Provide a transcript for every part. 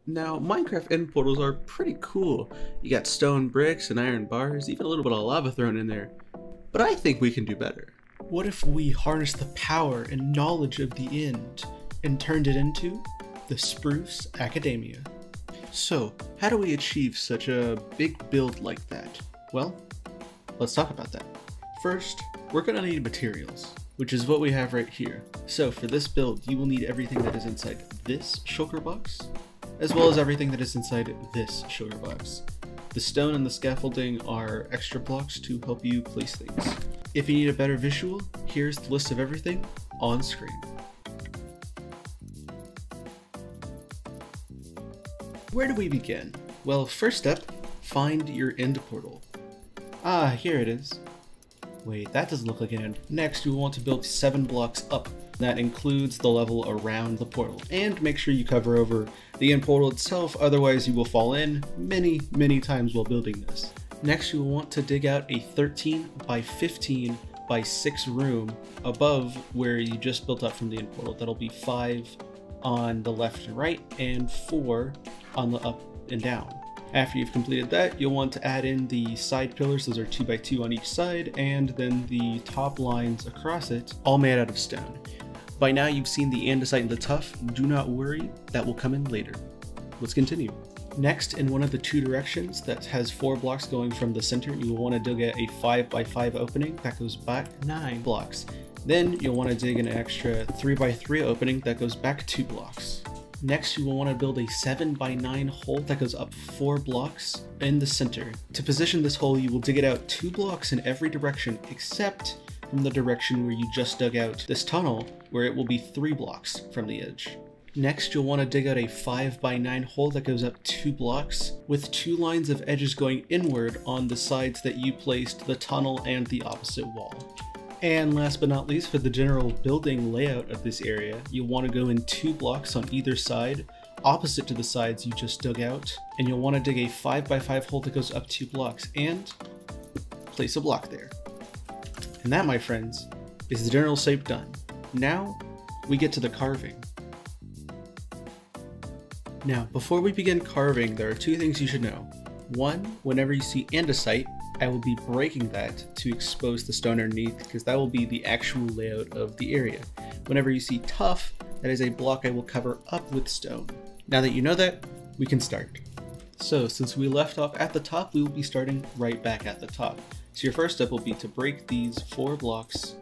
Now, Minecraft end portals are pretty cool. You got stone bricks and iron bars, even a little bit of lava thrown in there. But I think we can do better. What if we harnessed the power and knowledge of the end and turned it into the Spruce Academia? So, how do we achieve such a big build like that? Well, let's talk about that. First, we're gonna need materials, which is what we have right here. So for this build, you will need everything that is inside this shulker box, as well as everything that is inside this shulker box. The stone and the scaffolding are extra blocks to help you place things. If you need a better visual, here's the list of everything on screen. Where do we begin? Well, first step, find your end portal. Ah, here it is. Wait, that doesn't look like an end. Next, you will want to build 7 blocks up. That includes the level around the portal. And make sure you cover over the end portal itself, otherwise you will fall in many times while building this. Next, you will want to dig out a 13 by 15 by 6 room above where you just built up from the end portal. That'll be 5 on the left and right, and 4 on the up and down. After you've completed that, you'll want to add in the side pillars. Those are 2 by 2 on each side, and then the top lines across it, all made out of stone. By now you've seen the andesite and the tuff. Do not worry, that will come in later. Let's continue. Next, in one of the 2 directions that has 4 blocks going from the center, you will want to dig a 5 by 5 opening that goes back 9 blocks. Then you'll want to dig an extra 3 by 3 opening that goes back 2 blocks. Next, you will want to build a 7 by 9 hole that goes up 4 blocks in the center. To position this hole, you will dig it out 2 blocks in every direction except from the direction where you just dug out this tunnel, where it will be 3 blocks from the edge. Next, you'll want to dig out a 5 by 9 hole that goes up 2 blocks with 2 lines of edges going inward on the sides that you placed the tunnel and the opposite wall. And last but not least, for the general building layout of this area, you'll want to go in 2 blocks on either side, opposite to the sides you just dug out, and you'll want to dig a 5 by 5 hole that goes up 2 blocks and place a block there. And that, my friends, is the general shape done. Now, we get to the carving. Now, before we begin carving, there are 2 things you should know. One, whenever you see andesite, I will be breaking that to expose the stone underneath, because that will be the actual layout of the area. Whenever you see tuff, that is a block I will cover up with stone. Now that you know that, we can start. So since we left off at the top, we will be starting right back at the top. So your first step will be to break these 4 blocks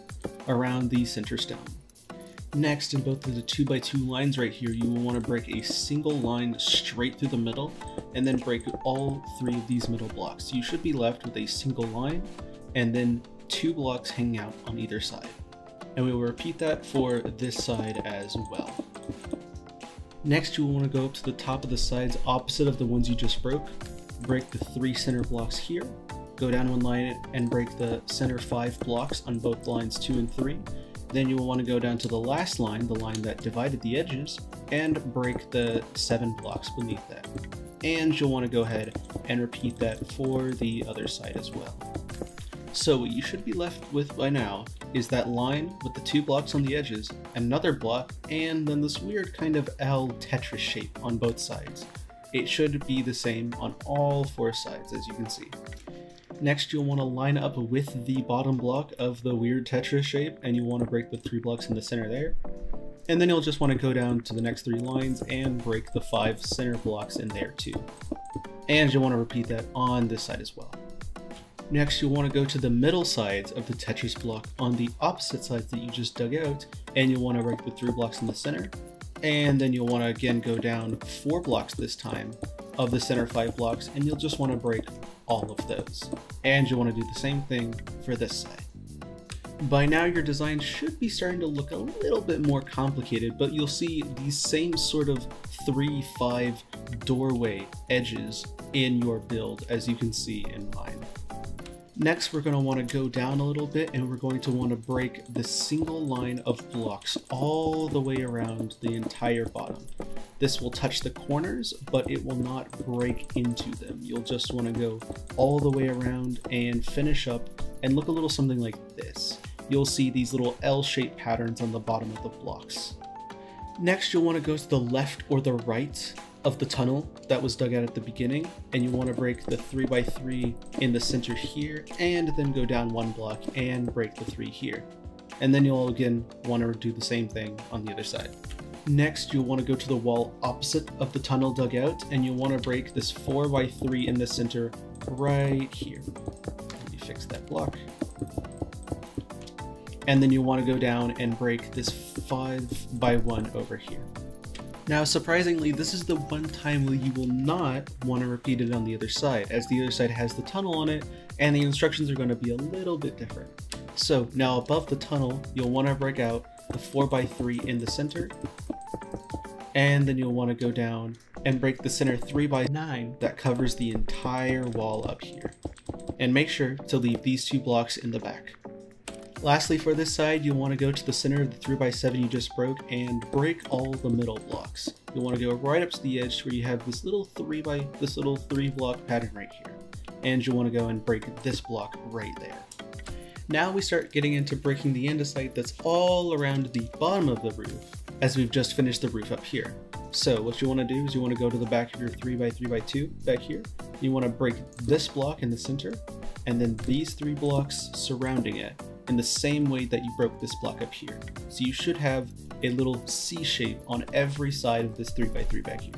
around the center stone. Next, in both of the 2 by 2 lines right here, you will want to break a single line straight through the middle, and then break all 3 of these middle blocks. You should be left with a single line, and then 2 blocks hanging out on either side. And we will repeat that for this side as well. Next, you will want to go up to the top of the sides opposite of the ones you just broke. Break the 3 center blocks here, go down 1 line and break the center 5 blocks on both lines 2 and 3. Then you will want to go down to the last line, the line that divided the edges, and break the 7 blocks beneath that. And you'll want to go ahead and repeat that for the other side as well. So what you should be left with by now is that line with the 2 blocks on the edges, another block, and then this weird kind of L Tetris shape on both sides. It should be the same on all 4 sides, as you can see. Next, you'll want to line up with the bottom block of the weird Tetris shape, and you want to break the 3 blocks in the center there. And then you'll just want to go down to the next 3 lines and break the 5 center blocks in there too. And you'll want to repeat that on this side as well. Next, you'll want to go to the middle sides of the Tetris block on the opposite sides that you just dug out, and you'll want to break the 3 blocks in the center. And then you'll want to again go down 4 blocks this time of the center 5 blocks, and you'll just want to break all of those. And you'll want to do the same thing for this side. By now your design should be starting to look a little bit more complicated, but you'll see these same sort of 3-5 doorway edges in your build, as you can see in mine. Next, we're going to want to go down a little bit, and we're going to want to break the single line of blocks all the way around the entire bottom. This will touch the corners, but it will not break into them. You'll just want to go all the way around and finish up and look a little something like this. You'll see these little L-shaped patterns on the bottom of the blocks. Next, you'll want to go to the left or the right of the tunnel that was dug out at the beginning, and you want to break the 3x3 in the center here, and then go down 1 block and break the 3 here. And then you'll again want to do the same thing on the other side. Next, you'll want to go to the wall opposite of the tunnel dug out, and you'll want to break this 4x3 in the center right here. Let me fix that block. And then you'll want to go down and break this 5x1 over here. Now, surprisingly, this is the one time where you will not want to repeat it on the other side, as the other side has the tunnel on it, and the instructions are going to be a little bit different. So now above the tunnel, you'll want to break out the 4x3 in the center, and then you'll want to go down and break the center 3x9 that covers the entire wall up here. And make sure to leave these 2 blocks in the back. Lastly, for this side, you'll want to go to the center of the 3x7 you just broke and break all the middle blocks. You'll want to go right up to the edge where you have this little 3 block pattern right here. And you'll want to go and break this block right there. Now we start getting into breaking the andesite that's all around the bottom of the roof, as we've just finished the roof up here. So what you want to do is you want to go to the back of your 3x3x2 back here. You want to break this block in the center, and then these 3 blocks surrounding it, in the same way that you broke this block up here. So you should have a little C shape on every side of this 3x3 back here.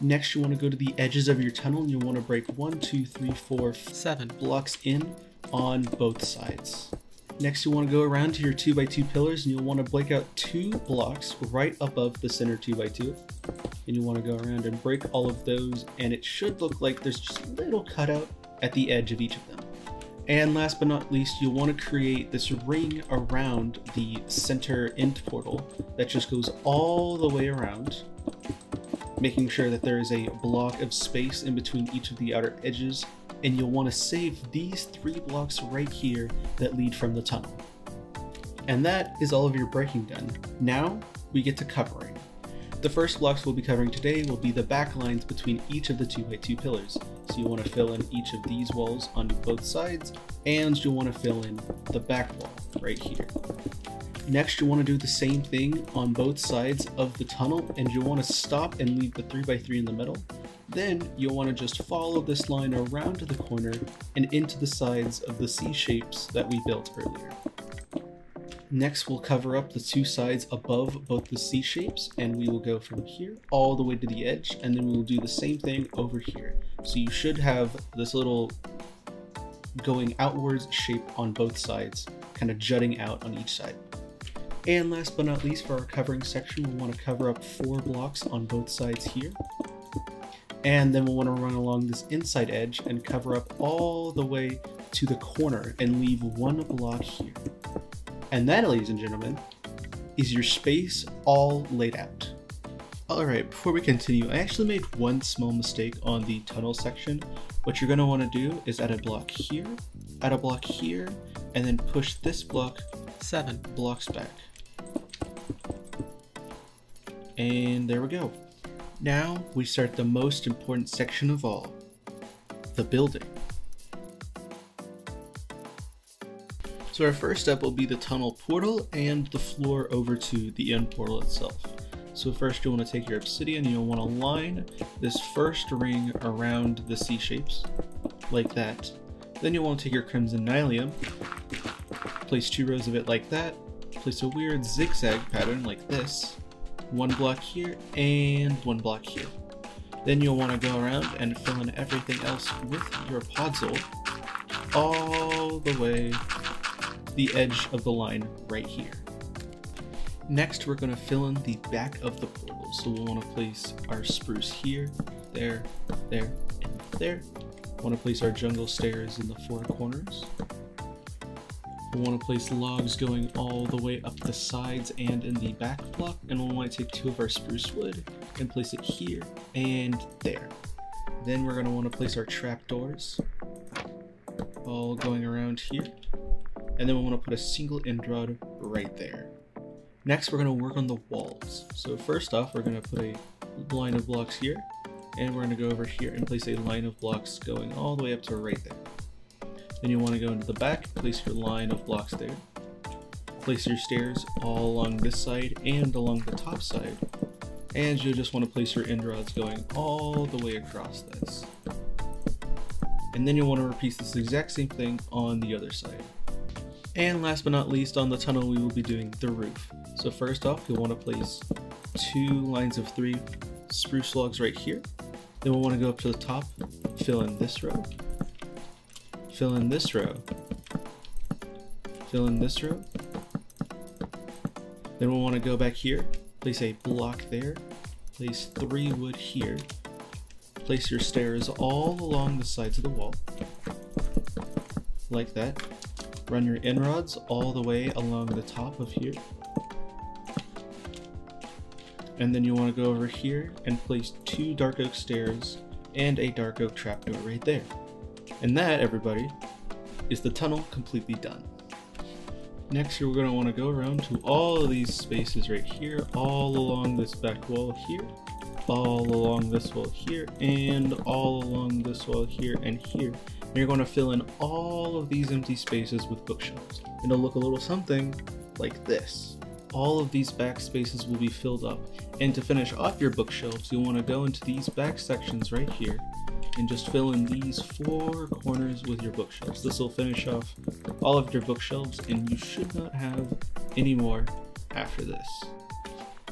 Next, you want to go to the edges of your tunnel and you want to break 1, 2, 3, 4, 7 blocks in on both sides. Next, you want to go around to your 2x2 pillars and you'll want to break out 2 blocks right above the center 2x2. And you want to go around and break all of those, and it should look like there's just a little cutout at the edge of each of them. And last but not least, you'll want to create this ring around the center end portal that just goes all the way around, making sure that there is a block of space in between each of the outer edges, and you'll want to save these 3 blocks right here that lead from the tunnel. And that is all of your breaking done. Now we get to covering. The first blocks we'll be covering today will be the back lines between each of the 2x2 pillars. So you want to fill in each of these walls on both sides, and you'll want to fill in the back wall right here. Next, you want to do the same thing on both sides of the tunnel, and you'll want to stop and leave the 3x3 in the middle. Then you'll want to just follow this line around to the corner and into the sides of the C shapes that we built earlier. Next, we'll cover up the 2 sides above both the C shapes, and we will go from here all the way to the edge, and then we'll do the same thing over here. So you should have this little going outwards shape on both sides, kind of jutting out on each side. And last but not least, for our covering section, we'll want to cover up 4 blocks on both sides here. And then we'll want to run along this inside edge and cover up all the way to the corner and leave 1 block here. And that, ladies and gentlemen, is your space all laid out. Alright, before we continue, I actually made one small mistake on the tunnel section. What you're going to want to do is add a block here, add a block here, and then push this block 7 blocks back. And there we go. Now we start the most important section of all, the building. So our first step will be the tunnel portal and the floor over to the end portal itself. So first you'll want to take your obsidian and you'll want to line this first ring around the C shapes, like that. Then you'll want to take your crimson nylium, place 2 rows of it like that, place a weird zigzag pattern like this, 1 block here and 1 block here. Then you'll want to go around and fill in everything else with your podzol all the way to the edge of the line right here. Next, we're going to fill in the back of the portal. So we'll want to place our spruce here, there, there, and there. Want to place our jungle stairs in the 4 corners. We want to place logs going all the way up the sides and in the back block, and we'll want to take 2 of our spruce wood and place it here and there. Then we're going to want to place our trapdoors all going around here, and then we want to put a single end rod right there. Next, we're going to work on the walls. So first off, we're going to put a line of blocks here, and we're going to go over here and place a line of blocks going all the way up to right there. Then you want to go into the back, place your line of blocks there. Place your stairs all along this side and along the top side. And you'll just want to place your end rods going all the way across this. And then you'll want to repeat this exact same thing on the other side. And last but not least, on the tunnel we will be doing the roof. So first off, you'll want to place 2 lines of 3 spruce logs right here. Then we'll want to go up to the top, fill in this row, fill in this row, fill in this row. Then we'll want to go back here, place a block there, place 3 wood here, place your stairs all along the sides of the wall, like that. Run your end rods all the way along the top of here. And then you want to go over here and place 2 dark oak stairs and a dark oak trapdoor right there. And that, everybody, is the tunnel completely done. Next, you're going to want to go around to all of these spaces right here, all along this back wall here, all along this wall here, and all along this wall here and here. And you're going to fill in all of these empty spaces with bookshelves. It'll look a little something like this. All of these back spaces will be filled up. And to finish off your bookshelves, you'll want to go into these back sections right here and just fill in these 4 corners with your bookshelves. This will finish off all of your bookshelves, and you should not have any more after this.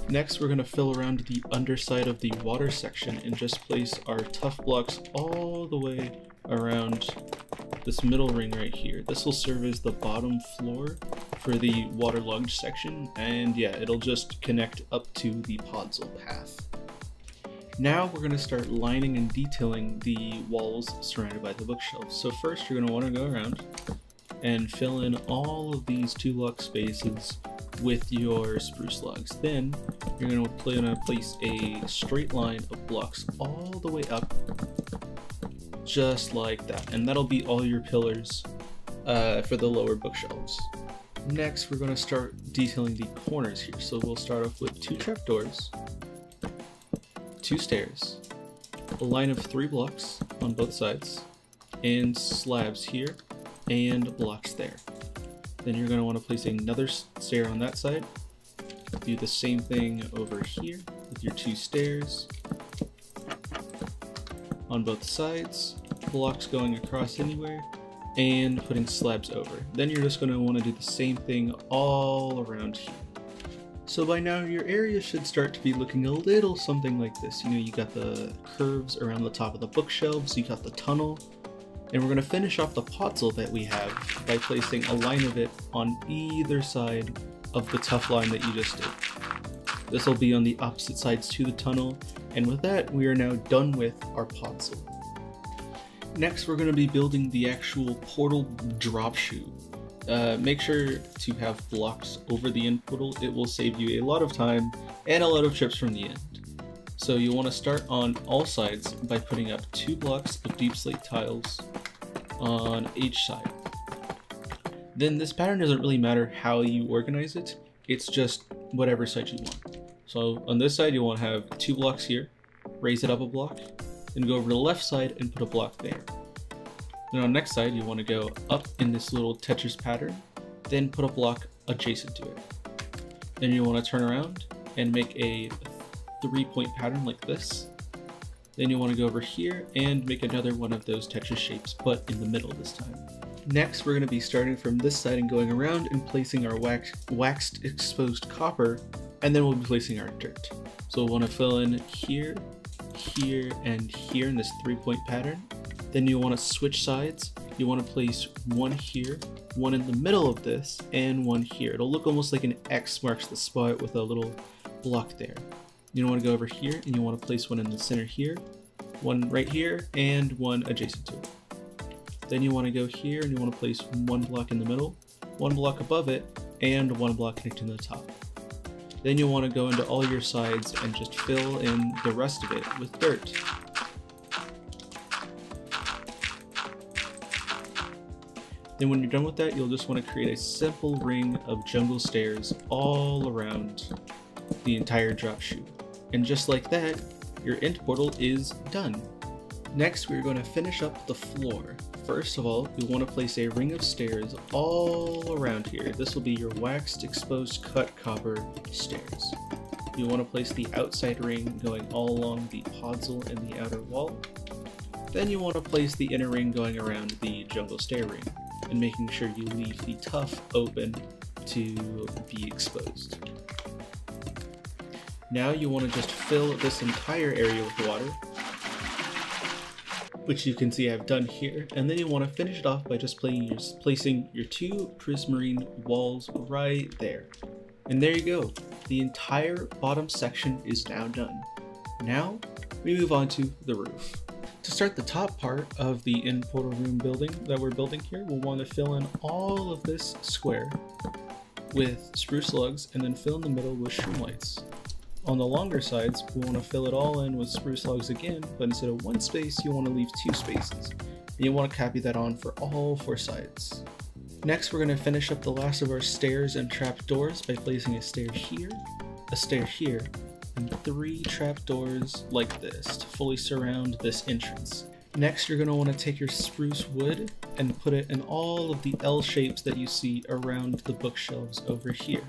Next, we're going to fill around the underside of the water section and just place our tough blocks all the way around this middle ring right here. This will serve as the bottom floor for the waterlogged section, and yeah, it'll just connect up to the podzol path. Now we're going to start lining and detailing the walls surrounded by the bookshelves. So first you're going to want to go around and fill in all of these 2 log spaces with your spruce logs. Then you're going to place a straight line of blocks all the way up, just like that, and that'll be all your pillars for the lower bookshelves. Next, we're going to start detailing the corners here. So we'll start off with 2 trapdoors, 2 stairs, a line of 3 blocks on both sides, and slabs here and blocks there. Then you're going to want to place another stair on that side. Do the same thing over here with your 2 stairs on both sides, blocks going across anywhere, and putting slabs over. Then you're just going to want to do the same thing all around here. So by now your area should start to be looking a little something like this. You know, you got the curves around the top of the bookshelves, you got the tunnel, and we're going to finish off the podzol that we have by placing a line of it on either side of the tough line that you just did. This will be on the opposite sides to the tunnel, and with that we are now done with our podzol. Next, we're going to be building the actual portal drop chute. Make sure to have blocks over the end portal. It will save you a lot of time and a lot of trips from the end. So you want to start on all sides by putting up 2 blocks of deep slate tiles on each side. Then this pattern doesn't really matter how you organize it, it's just whatever side you want. So on this side you want to have 2 blocks here, raise it up a block, then go over to the left side and put a block there. Then on the next side you want to go up in this little Tetris pattern, then put a block adjacent to it. Then you want to turn around and make a 3-point pattern like this. Then you want to go over here and make another one of those Tetris shapes, but in the middle this time. Next, we're going to be starting from this side and going around and placing our waxed exposed copper, and then we'll be placing our dirt. So we'll want to fill in here, here, and here in this 3-point pattern. Then you want to switch sides. You want to place one here, one in the middle of this, and one here. It'll look almost like an X marks the spot with a little block there. You want to go over here and you want to place one in the center here, one right here, and one adjacent to it. Then you want to go here and you want to place one block in the middle, one block above it, and one block connecting to the top. Then you want to go into all your sides and just fill in the rest of it with dirt. Then when you're done with that, you'll just want to create a simple ring of jungle stairs all around the entire drop chute. And just like that, your end portal is done. Next, we're going to finish up the floor. First of all, you want to place a ring of stairs all around here. This will be your waxed, exposed, cut copper stairs. You want to place the outside ring going all along the podzol in the outer wall. Then you want to place the inner ring going around the jungle stair ring, and making sure you leave the tuff open to be exposed. Now you want to just fill this entire area with water, which you can see I've done here, and then you want to finish it off by just placing your 2 prismarine walls right there. And there you go, the entire bottom section is now done. Now we move on to the roof. To start the top part of the in-portal room building that we're building here, we'll want to fill in all of this square with spruce logs and then fill in the middle with shroom lights. On the longer sides, we want to fill it all in with spruce logs again, but instead of 1 space, you want to leave 2 spaces. And you want to copy that on for all 4 sides. Next, we're going to finish up the last of our stairs and trapdoors by placing a stair here, and 3 trapdoors like this to fully surround this entrance. Next, you're going to want to take your spruce wood and put it in all of the L shapes that you see around the bookshelves over here.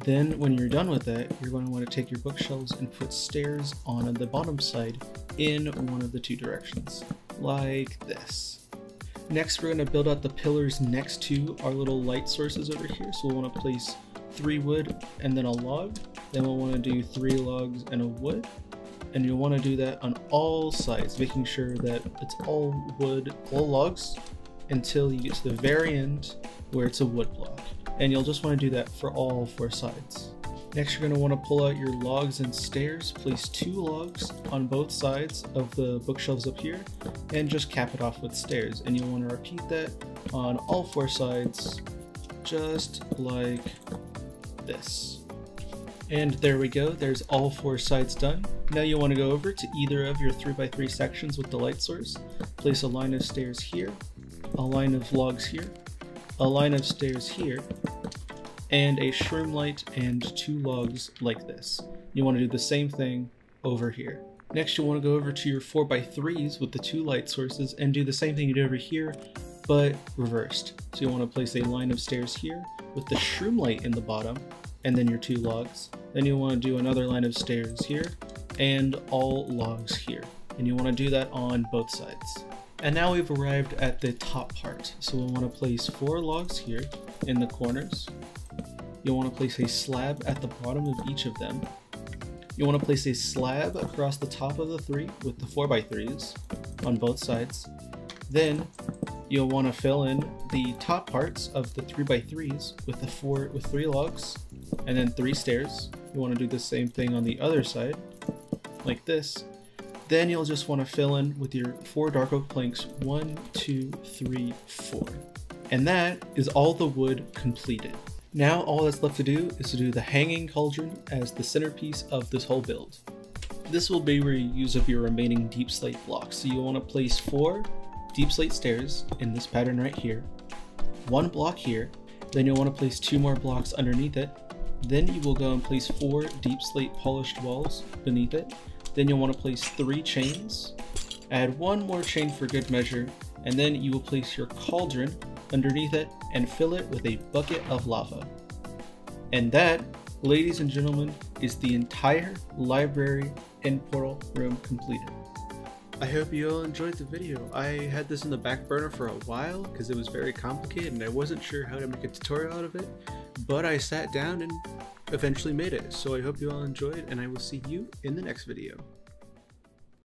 Then when you're done with that, you're going to want to take your bookshelves and put stairs on the bottom side in one of the 2 directions, like this. Next, we're going to build out the pillars next to our little light sources over here. So we'll want to place 3 wood and then a log. Then we'll want to do 3 logs and a wood. And you'll want to do that on all sides, making sure that it's all wood, all logs, until you get to the very end where it's a wood block. And you'll just want to do that for all 4 sides. Next, you're going to want to pull out your logs and stairs, place 2 logs on both sides of the bookshelves up here, and just cap it off with stairs. And you'll want to repeat that on all 4 sides, just like this. And there we go, there's all 4 sides done. Now you want to go over to either of your 3x3 sections with the light source, place a line of stairs here, a line of logs here, a line of stairs here, and a shroom light and 2 logs like this. You want to do the same thing over here. Next, you want to go over to your 4x3s with the 2 light sources and do the same thing you did over here, but reversed. So you want to place a line of stairs here with the shroom light in the bottom, and then your 2 logs. Then you want to do another line of stairs here, and all logs here. And you want to do that on both sides. And now we've arrived at the top part. So we'll want to place 4 logs here in the corners. You'll want to place a slab at the bottom of each of them. You want to place a slab across the top of the 3 with the 4x3s on both sides. Then you'll want to fill in the top parts of the 3x3s with 3 logs and then 3 stairs. You want to do the same thing on the other side, like this. Then you'll just want to fill in with your 4 dark oak planks, 1, 2, 3, 4. And that is all the wood completed. Now all that's left to do is to do the hanging cauldron as the centerpiece of this whole build. This will be where you use up your remaining deep slate blocks. So you'll want to place 4 deep slate stairs in this pattern right here, 1 block here, then you'll want to place 2 more blocks underneath it. Then you will go and place 4 deep slate polished walls beneath it. Then you'll want to place 3 chains, add 1 more chain for good measure, and then you will place your cauldron underneath it and fill it with a bucket of lava. And that, ladies and gentlemen, is the entire library in-portal room completed. I hope you all enjoyed the video. I had this in the back burner for a while because it was very complicated and I wasn't sure how to make a tutorial out of it, but I sat down and eventually made it. So I hope you all enjoyed, and I will see you in the next video.